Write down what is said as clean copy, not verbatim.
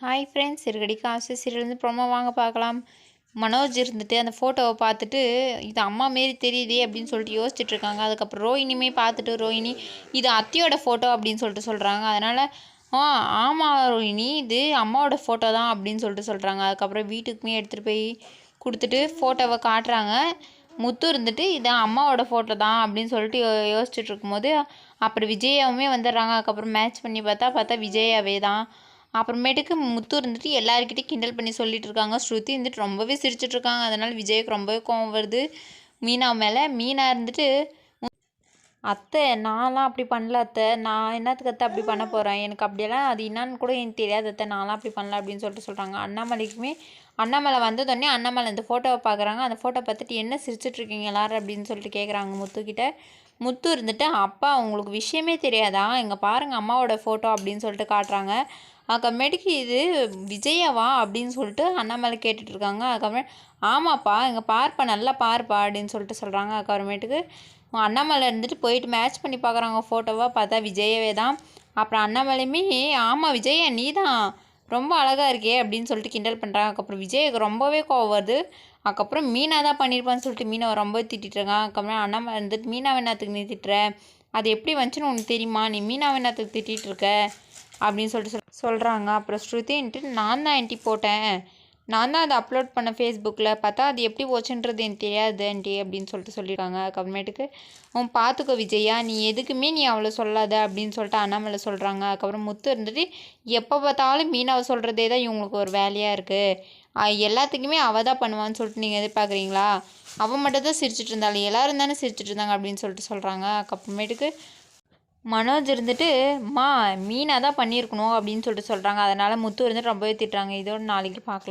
Hi friends, சிறுகடி காசு சீரியல்லேருந்து promo வாங்க பார்க்கலாம். மனோஜ் இருந்துட்டு அந்த ஃபோட்டோவை பார்த்துட்டு இது அம்மா மாரி தெரியுதே அப்படின்னு சொல்லிட்டு யோசிச்சுட்டு இருக்காங்க. அதுக்கப்புறம் ரோஹிணியுமே பார்த்துட்டு ரோஹிணி இது அத்தியோட ஃபோட்டோ அப்படின்னு சொல்லிட்டு சொல்கிறாங்க. அதனால் ஆமாம் ரோஹிணி, இது அம்மாவோட ஃபோட்டோ தான் அப்படின்னு சொல்லிட்டு சொல்கிறாங்க. அதுக்கப்புறம் வீட்டுக்குமே எடுத்துகிட்டு போய் கொடுத்துட்டு ஃபோட்டோவை காட்டுறாங்க. முத்து இருந்துட்டு இது அம்மாவோட ஃபோட்டோ தான் அப்படின்னு சொல்லிட்டு யோசிச்சுட்டு இருக்கும்போது அப்புறம் விஜயாவுமே வந்துடுறாங்க. அதுக்கப்புறம் மேட்ச் பண்ணி பார்த்தா விஜயாவே தான். அப்புறமேட்டுக்கு முத்து இருந்துட்டு எல்லாருக்கிட்டையும் கிண்டல் பண்ணி சொல்லிட்டு இருக்காங்க. ஸ்ருதி இருந்துட்டு ரொம்பவே சிரிச்சிட்டு இருக்காங்க. அதனால் விஜய்க்கு ரொம்பவே கோவம் வருது மீனா மேலே. மீனா இருந்துட்டு, அத்தை நான்லாம் அப்படி பண்ணல அத்தை, நான் என்னத்துக்கு அத்தை அப்படி பண்ண போகிறேன், எனக்கு அப்படியெல்லாம் அது என்னான்னு கூட எனக்கு தெரியாது அத்தை, நான்லாம் அப்படி பண்ணல அப்படின்னு சொல்லிட்டு சொல்கிறாங்க. அண்ணாமலைக்குமே அண்ணாமலை வந்ததோடனே அண்ணாமலை இந்த ஃபோட்டோவை பார்க்குறாங்க. அந்த ஃபோட்டோ பார்த்துட்டு என்ன சிரிச்சிட்ருக்கீங்க எல்லாரும் அப்படின்னு சொல்லிட்டு கேட்குறாங்க முத்துக்கிட்ட. முத்து இருந்துட்டு, அப்பா உங்களுக்கு விஷயமே தெரியாதா, இங்கே பாருங்கள் அம்மாவோட ஃபோட்டோ அப்படின்னு சொல்லிட்டு காட்டுறாங்க. அதுக்கப்புறமேட்டுக்கு இது விஜயாவா அப்படின்னு சொல்லிட்டு அண்ணாமலை கேட்டுட்ருக்காங்க. அதுக்கப்புறம் ஆமாப்பா இங்கே பார்ப்பா நல்லா பார்ப்பா அப்படின்னு சொல்லிட்டு சொல்கிறாங்க. அதுக்கப்புறமேட்டுக்கு அண்ணாமலை இருந்துட்டு போயிட்டு மேட்ச் பண்ணி பார்க்குறாங்க ஃபோட்டோவாக, பார்த்தா விஜயவே தான். அப்புறம் அண்ணாமலையுமே ஆமாம் விஜயா நீ தான் ரொம்ப அழகாக இருக்கே அப்படின்னு சொல்லிட்டு கிண்டல் பண்ணுறாங்க. அதுக்கப்புறம் விஜய்க்கு ரொம்பவே கோவம் வருது. அதுக்கப்புறம் மீனா தான் பண்ணியிருப்பான்னு சொல்லிட்டு மீனாவை ரொம்ப திட்டிட்டுருக்காங்க. அதுக்கப்புறம் அண்ணாமலை இருந்துட்டு மீனாவை என்னத்துக்கு நீ திட்டுற, அது எப்படி வந்துச்சுன்னு உனக்கு தெரியுமா, நீ மீனாவை என்னத்துக்கு திட்டிகிட்டு இருக்க அப்படின்னு சொல்லிட்டு சொல்கிறாங்க. அப்புறம் ஸ்ருதின்ட்டு நான் தான் ஆண்டி போட்டேன், நான் தான் அதை அப்லோட் பண்ணேன் ஃபேஸ்புக்கில், பார்த்தா அது எப்படி போச்சுன்றது எனக்கு தெரியாது ஆண்டி அப்படின்னு சொல்லிட்டு சொல்லியிருக்காங்க. அதுக்கப்புறமேட்டுக்கு பார்த்துக்கோ விஜயா, நீ எதுக்குமே நீ அவ்வளோ சொல்லாத அப்படின்னு சொல்லிட்டு அண்ணாமலை சொல்கிறாங்க. அதுக்கப்புறம் முத்து இருந்துட்டு எப்போ பார்த்தாலும் மீனாவை சொல்கிறதே தான் இவங்களுக்கு ஒரு வேலையாக இருக்குது, எல்லாத்துக்குமே அவள் தான் பண்ணுவான்னு சொல்லிட்டு நீங்கள் எதிர்பார்க்குறீங்களா, அவள் மட்டும் தான் சிரிச்சிட்டு இருந்தாலும் எல்லாரும் தானே சிரிச்சிட்டு இருந்தாங்க அப்படின்னு சொல்லிட்டு சொல்கிறாங்க. அதுக்கப்புறமேட்டுக்கு மனோஜ் இருந்துட்டு மீனா தான் பண்ணியிருக்கணும் அப்படின்னு சொல்லிட்டு சொல்கிறாங்க. அதனால் முத்து இருந்துட்டு ரொம்பவே திட்டுறாங்க. இதோட நாளைக்கு பார்க்கலாம்.